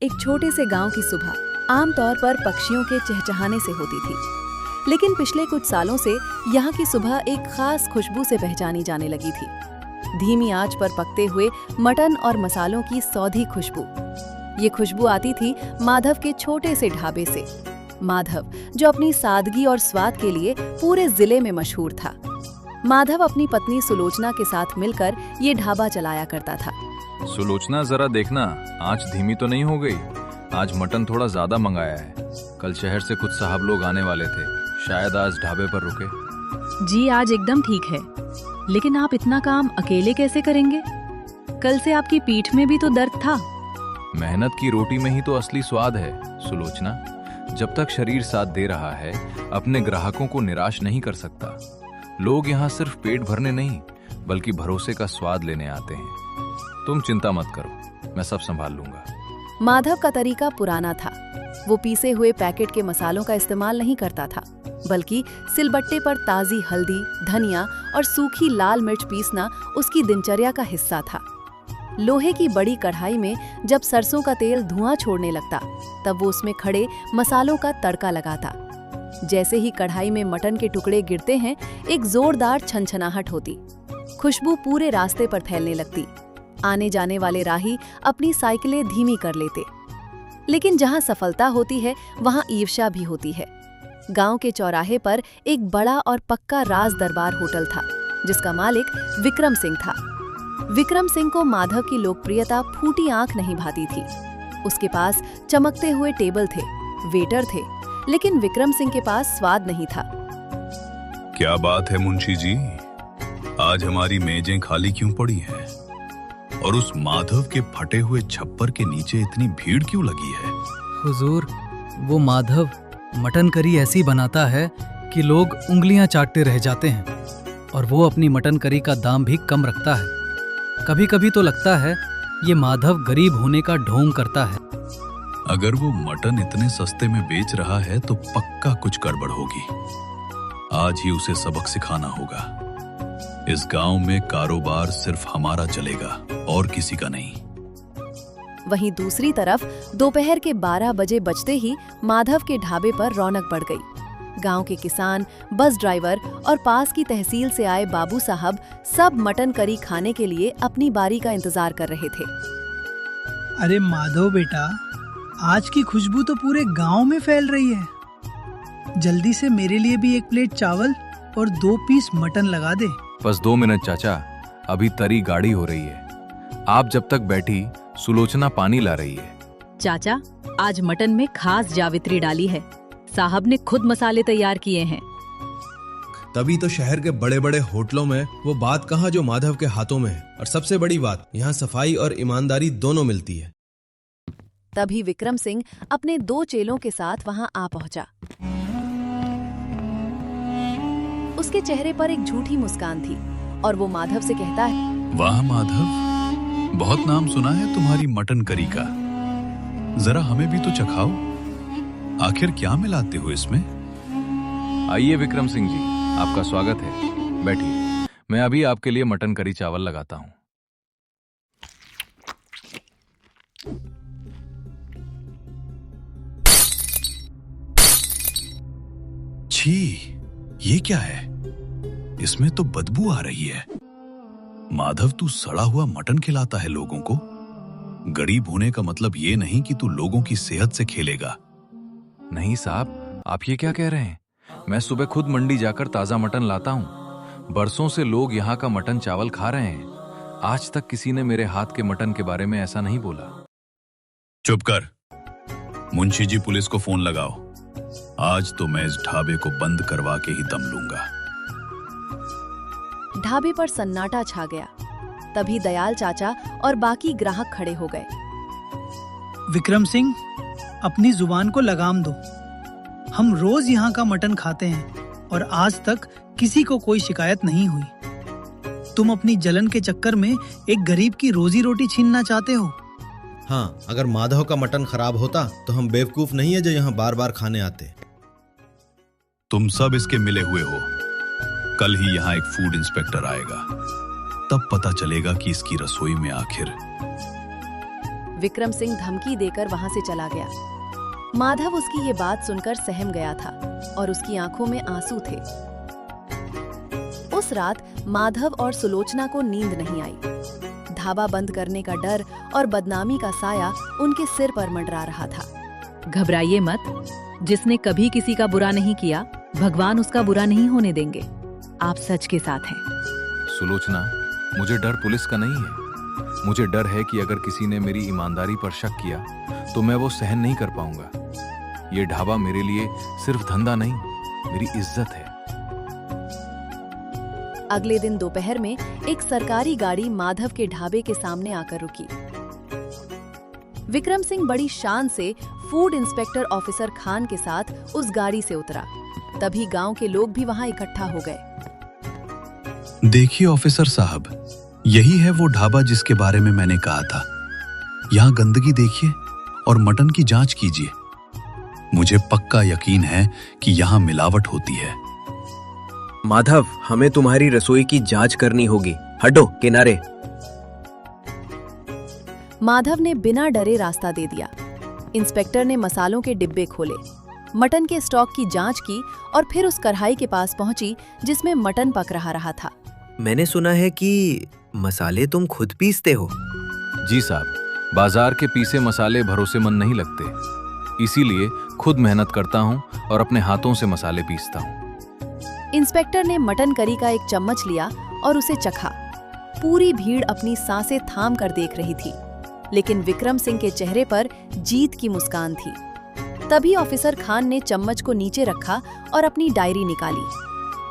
एक छोटे से गांव की सुबह आमतौर पर पक्षियों के चहचहाने से होती थी, लेकिन पिछले कुछ सालों से यहाँ की सुबह एक खास खुशबू से पहचानी जाने लगी थी। धीमी आंच पर पकते हुए मटन और मसालों की सौधी खुशबू। ये खुशबू आती थी माधव के छोटे से ढाबे से। माधव, जो अपनी सादगी और स्वाद के लिए पूरे जिले में मशहूर था। माधव अपनी पत्नी सुलोचना के साथ मिलकर ये ढाबा चलाया करता था। सुलोचना, जरा देखना, आंच धीमी तो नहीं हो गई? आज मटन थोड़ा ज्यादा मंगाया है। कल शहर से कुछ साहब लोग आने वाले थे, शायद आज ढाबे पर रुके। जी आज एकदम ठीक है, लेकिन आप इतना काम अकेले कैसे करेंगे? कल से आपकी पीठ में भी तो दर्द था। मेहनत की रोटी में ही तो असली स्वाद है सुलोचना। जब तक शरीर साथ दे रहा है, अपने ग्राहकों को निराश नहीं कर सकता। लोग यहाँ सिर्फ पेट भरने नहीं, बल्कि भरोसे का स्वाद लेने आते हैं। तुम चिंता मत करो, मैं सब संभाल लूंगा। माधव का तरीका पुराना था। वो पीसे हुए पैकेट के मसालों का इस्तेमाल नहीं करता था, बल्कि सिलबट्टे पर ताजी हल्दी, धनिया और सूखी लाल मिर्च पीसना उसकी दिनचर्या का हिस्सा था। लोहे की बड़ी कढ़ाई में जब सरसों का तेल धुआं छोड़ने लगता, तब वो उसमें खड़े मसालों का तड़का लगाता। जैसे ही कढ़ाई में मटन के टुकड़े गिरते हैं, एक जोरदार छनछनाहट होती। खुशबू पूरे रास्ते पर फैलने लगती। आने जाने वाले राही अपनी साइकिलें धीमी कर लेते। लेकिन जहां सफलता होती है, वहां ईर्ष्या भी होती है। गांव के चौराहे पर एक बड़ा और पक्का राज दरबार होटल था, जिसका मालिक विक्रम सिंह था। विक्रम सिंह को माधव की लोकप्रियता फूटी आंख नहीं भाती थी। उसके पास चमकते हुए टेबल थे, वेटर थे, लेकिन विक्रम सिंह के पास स्वाद नहीं था। क्या बात है मुंशी जी, आज हमारी मेजें खाली क्यों पड़ी हैं? और उस माधव के फटे हुए छप्पर के नीचे इतनी भीड़ क्यों लगी है? हुजूर, वो माधव मटन करी ऐसी बनाता है कि लोग उंगलियां चाटते रह जाते हैं, और वो अपनी मटन करी का दाम भी कम रखता है। कभी कभी तो लगता है ये माधव गरीब होने का ढोंग करता है। अगर वो मटन इतने सस्ते में बेच रहा है तो पक्का कुछ गड़बड़ होगी। आज ही उसे सबक सिखाना होगा। इस गांव में कारोबार सिर्फ हमारा चलेगा और किसी का नहीं। वहीं दूसरी तरफ दोपहर के 12 बजे बजते ही माधव के ढाबे पर रौनक बढ़ गई। गांव के किसान, बस ड्राइवर और पास की तहसील से आए बाबू साहब सब मटन करी खाने के लिए अपनी बारी का इंतजार कर रहे थे। अरे माधव बेटा, आज की खुशबू तो पूरे गांव में फैल रही है। जल्दी से मेरे लिए भी एक प्लेट चावल और 2 पीस मटन लगा दे। बस 2 मिनट चाचा, अभी तरी गाढ़ी हो रही है। आप जब तक बैठी, सुलोचना पानी ला रही है। चाचा, आज मटन में खास जावित्री डाली है। साहब ने खुद मसाले तैयार किए हैं। तभी तो शहर के बड़े बड़े होटलों में वो बात कहाँ जो माधव के हाथों में है। और सबसे बड़ी बात, यहाँ सफाई और ईमानदारी दोनों मिलती है। तभी विक्रम सिंह अपने 2 चेलों के साथ वहां आ पहुंचा। उसके चेहरे पर एक झूठी मुस्कान थी और वो माधव से कहता है, वाह माधव, बहुत नाम सुना है तुम्हारी मटन करी का। जरा हमें भी तो चखाओ। आखिर क्या मिलाते हो इसमें? आइए विक्रम सिंह जी, आपका स्वागत है। बैठिए, मैं अभी आपके लिए मटन करी चावल लगाता हूँ। छी, ये क्या है? इसमें तो बदबू आ रही है। माधव, तू सड़ा हुआ मटन खिलाता है लोगों को? गरीब होने का मतलब ये नहीं कि तू लोगों की सेहत से खेलेगा। नहीं साहब, आप ये क्या कह रहे हैं? मैं सुबह खुद मंडी जाकर ताजा मटन लाता हूँ। बरसों से लोग यहाँ का मटन चावल खा रहे हैं। आज तक किसी ने मेरे हाथ के मटन के बारे में ऐसा नहीं बोला। चुप कर। मुंशी जी, पुलिस को फोन लगाओ। आज तो मैं इस ढाबे को बंद करवा के ही दम लूंगा। ढाबे पर सन्नाटा छा गया। तभी दयाल चाचा और बाकी ग्राहक खड़े हो गए। विक्रम सिंह, अपनी जुबान को लगाम दो। हम रोज यहाँ का मटन खाते हैं और आज तक किसी को कोई शिकायत नहीं हुई। तुम अपनी जलन के चक्कर में एक गरीब की रोजी रोटी छीनना चाहते हो। हाँ, अगर माधव का मटन खराब होता तो हम बेवकूफ नहीं है जो यहाँ बार बार खाने आते। तुम सब इसके मिले हुए हो। कल ही यहाँ एक फूड इंस्पेक्टर आएगा, तब पता चलेगा कि इसकी रसोई में आखिर। विक्रम सिंह धमकी देकर वहां से चला गया। माधव उसकी ये बात सुनकर सहम गया था और उसकी आंखों में आंसू थे। उस रात माधव और सुलोचना को नींद नहीं आई। ढाबा बंद करने का डर और बदनामी का साया उनके सिर पर मंडरा रहा था। घबराइए मत, जिसने कभी किसी का बुरा नहीं किया, भगवान उसका बुरा नहीं होने देंगे। आप सच के साथ हैं। सुलोचना, मुझे डर पुलिस का नहीं है। मुझे डर है कि अगर किसी ने मेरी ईमानदारी पर शक किया तो मैं वो सहन नहीं कर पाऊंगा। ये ढाबा मेरे लिए सिर्फ धंधा नहीं, मेरी इज्जत है। अगले दिन दोपहर में एक सरकारी गाड़ी माधव के ढाबे के सामने आकर रुकी। विक्रम सिंह बड़ी शान से फूड इंस्पेक्टर ऑफिसर खान के साथ उस गाड़ी से उतरा। तभी गांव के लोग भी वहां इकट्ठा हो गए। देखिए ऑफिसर साहब, यही है वो ढाबा जिसके बारे में मैंने कहा था। यहाँ गंदगी देखिए और मटन की जांच कीजिए। मुझे पक्का यकीन है कि यहाँ मिलावट होती है। माधव, हमें तुम्हारी रसोई की जांच करनी होगी। हटो किनारे। माधव ने बिना डरे रास्ता दे दिया। इंस्पेक्टर ने मसालों के डिब्बे खोले, मटन के स्टॉक की जांच की और फिर उस कढ़ाई के पास पहुंची जिसमें मटन पक रहा था। मैंने सुना है कि मसाले तुम खुद पीसते हो। जी साहब, बाजार के पीसे मसाले भरोसेमंद नहीं लगते, इसीलिए खुद मेहनत करता हूँ और अपने हाथों से मसाले पीसता हूँ। इंस्पेक्टर ने मटन करी का एक चम्मच लिया और उसे चखा। पूरी भीड़ अपनी सांसें थाम कर देख रही थी, लेकिन विक्रम सिंह के चेहरे पर जीत की मुस्कान थी। तभी ऑफिसर खान ने चम्मच को नीचे रखा और अपनी डायरी निकाली।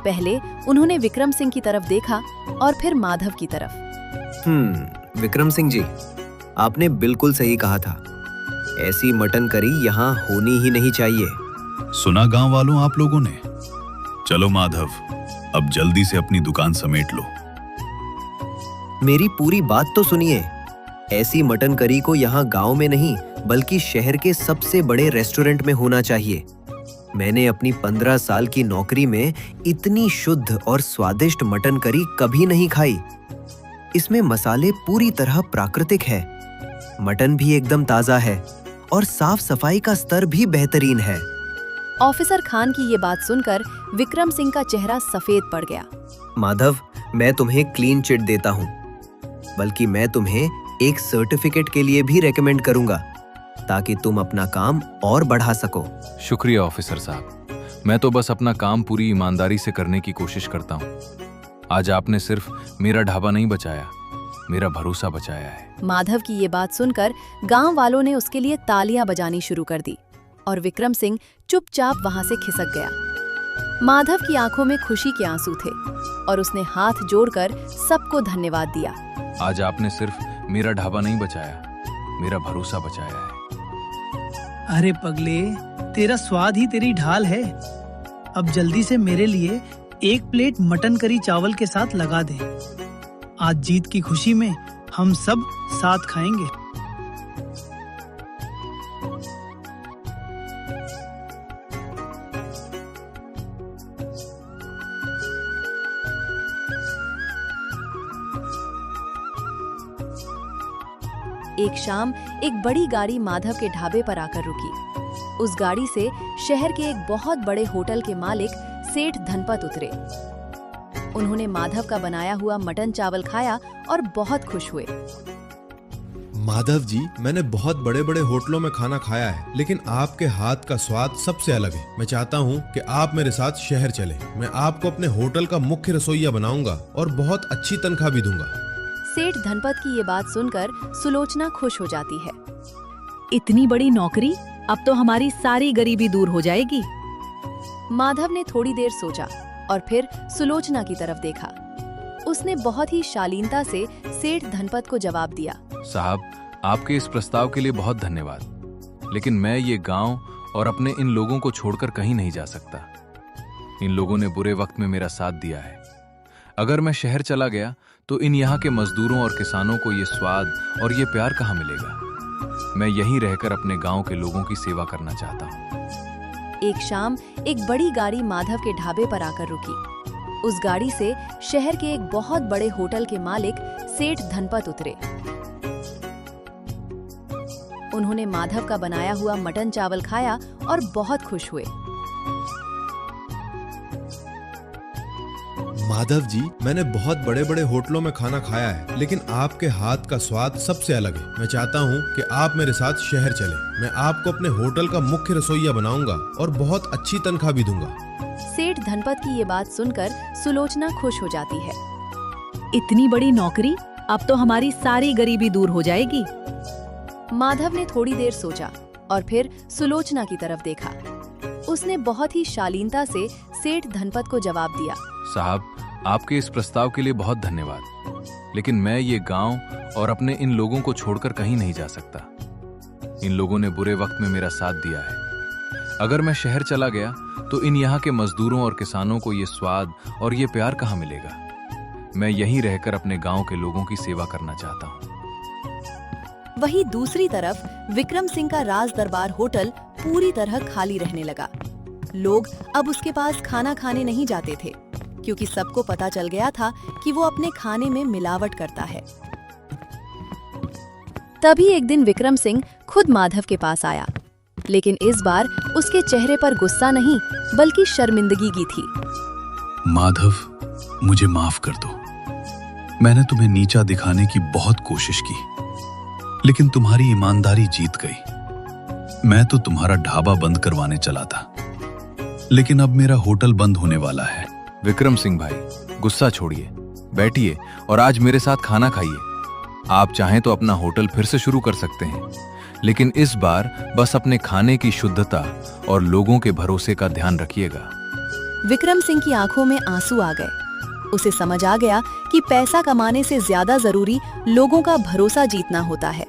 पहले उन्होंने विक्रम सिंह की तरफ देखा और फिर माधव की तरफ। विक्रम सिंह जी, आपने बिल्कुल सही कहा था। ऐसी मटन करी यहाँ होनी ही नहीं चाहिए। सुना गांव वालों आप लोगों ने? चलो माधव, अब जल्दी से अपनी दुकान समेट लो। मेरी पूरी बात तो सुनिए। ऐसी मटन करी को यहाँ गांव में नहीं बल्कि शहर के सबसे बड़े रेस्टोरेंट में होना चाहिए। मैंने अपनी 15 साल की नौकरी में इतनी शुद्ध और स्वादिष्ट मटन करी कभी नहीं खाई। इसमें मसाले पूरी तरह प्राकृतिक है, मटन भी एकदम ताजा है और साफ सफाई का स्तर भी बेहतरीन है। ऑफिसर खान की ये बात सुनकर विक्रम सिंह का चेहरा सफेद पड़ गया। माधव, मैं तुम्हें क्लीन चिट देता हूँ, बल्कि मैं तुम्हें एक सर्टिफिकेट के लिए भी रेकमेंड करूंगा ताकि तुम अपना काम और बढ़ा सको। शुक्रिया ऑफिसर साहब, मैं तो बस अपना काम पूरी ईमानदारी से करने की कोशिश करता हूँ। आज आपने सिर्फ मेरा ढाबा नहीं बचाया, मेरा भरोसा बचाया है। माधव की ये बात सुनकर गांव वालों ने उसके लिए तालियां बजानी शुरू कर दी और विक्रम सिंह चुपचाप वहां से खिसक गया। माधव की आंखों में खुशी के आंसू थे और उसने हाथ जोड़कर सबको धन्यवाद दिया। आज आपने सिर्फ मेरा ढाबा नहीं बचाया, मेरा भरोसा बचाया है। अरे पगले, तेरा स्वाद ही तेरी ढाल है। अब जल्दी से मेरे लिए एक प्लेट मटन करी चावल के साथ लगा दे। आज जीत की खुशी में हम सब साथ खाएंगे। एक शाम एक बड़ी गाड़ी माधव के ढाबे पर आकर रुकी। उस गाड़ी से शहर के एक बहुत बड़े होटल के मालिक सेठ धनपत उतरे। उन्होंने माधव का बनाया हुआ मटन चावल खाया और बहुत खुश हुए। माधव जी, मैंने बहुत बड़े बड़े होटलों में खाना खाया है, लेकिन आपके हाथ का स्वाद सबसे अलग है। मैं चाहता हूँ कि आप मेरे साथ शहर चलें। मैं आपको अपने होटल का मुख्य रसोइया बनाऊंगा और बहुत अच्छी तनख्वाह भी दूंगा। सेठ धनपत की ये बात सुनकर सुलोचना खुश हो जाती है। इतनी बड़ी नौकरी, अब तो हमारी सारी गरीबी दूर हो जाएगी। माधव ने थोड़ी देर सोचा और फिर सुलोचना की तरफ देखा। उसने बहुत ही शालीनता से सेठ धनपत को जवाब दिया। साहब, आपके इस प्रस्ताव के लिए बहुत धन्यवाद, लेकिन मैं ये गांव और अपने इन लोगों को छोड़कर कहीं नहीं जा सकता। इन लोगों ने बुरे वक्त में मेरा साथ दिया है। अगर मैं शहर चला गया तो इन यहाँ के मजदूरों और किसानों को ये स्वाद और ये प्यार कहाँ मिलेगा। मैं यहीं रहकर अपने गांव के लोगों की सेवा करना चाहता हूँ। एक शाम एक बड़ी गाड़ी माधव के ढाबे पर आकर रुकी। उस गाड़ी से शहर के एक बहुत बड़े होटल के मालिक सेठ धनपत उतरे। उन्होंने माधव का बनाया हुआ मटन चावल खाया और बहुत खुश हुए। माधव जी, मैंने बहुत बड़े बड़े होटलों में खाना खाया है, लेकिन आपके हाथ का स्वाद सबसे अलग है। मैं चाहता हूँ कि आप मेरे साथ शहर चलें। मैं आपको अपने होटल का मुख्य रसोइया बनाऊंगा और बहुत अच्छी तनख्वाह भी दूंगा। सेठ धनपत की ये बात सुनकर सुलोचना खुश हो जाती है। इतनी बड़ी नौकरी, अब तो हमारी सारी गरीबी दूर हो जाएगी। माधव ने थोड़ी देर सोचा और फिर सुलोचना की तरफ देखा। उसने बहुत ही शालीनता से सेठ धनपत को जवाब दिया। साहब, आपके इस प्रस्ताव के लिए बहुत धन्यवाद, लेकिन मैं ये गांव और अपने इन लोगों को छोड़कर कहीं नहीं जा सकता। इन लोगों ने बुरे वक्त में मेरा साथ दिया है। अगर मैं शहर चला गया तो इन यहाँ के मजदूरों और किसानों को ये स्वाद और ये प्यार कहाँ मिलेगा। मैं यहीं रहकर अपने गांव के लोगों की सेवा करना चाहता हूँ। वहीं दूसरी तरफ विक्रम सिंह का राज दरबार होटल पूरी तरह खाली रहने लगा। लोग अब उसके पास खाना खाने नहीं जाते थे, क्योंकि सबको पता चल गया था कि वो अपने खाने में मिलावट करता है। तभी एक दिन विक्रम सिंह खुद माधव के पास आया, लेकिन इस बार उसके चेहरे पर गुस्सा नहीं बल्कि शर्मिंदगी की थी। माधव, मुझे माफ कर दो। मैंने तुम्हें नीचा दिखाने की बहुत कोशिश की, लेकिन तुम्हारी ईमानदारी जीत गई। मैं तो तुम्हारा ढाबा बंद करवाने चला था, लेकिन अब मेरा होटल बंद होने वाला है। विक्रम सिंह भाई, गुस्सा छोड़िए, बैठिए और आज मेरे साथ खाना खाइए। आप चाहें तो अपना होटल फिर से शुरू कर सकते हैं, लेकिन इस बार बस अपने खाने की शुद्धता और लोगों के भरोसे का ध्यान रखिएगा। विक्रम सिंह की आंखों में आंसू आ गए। उसे समझ आ गया कि पैसा कमाने से ज्यादा जरूरी लोगों का भरोसा जीतना होता है।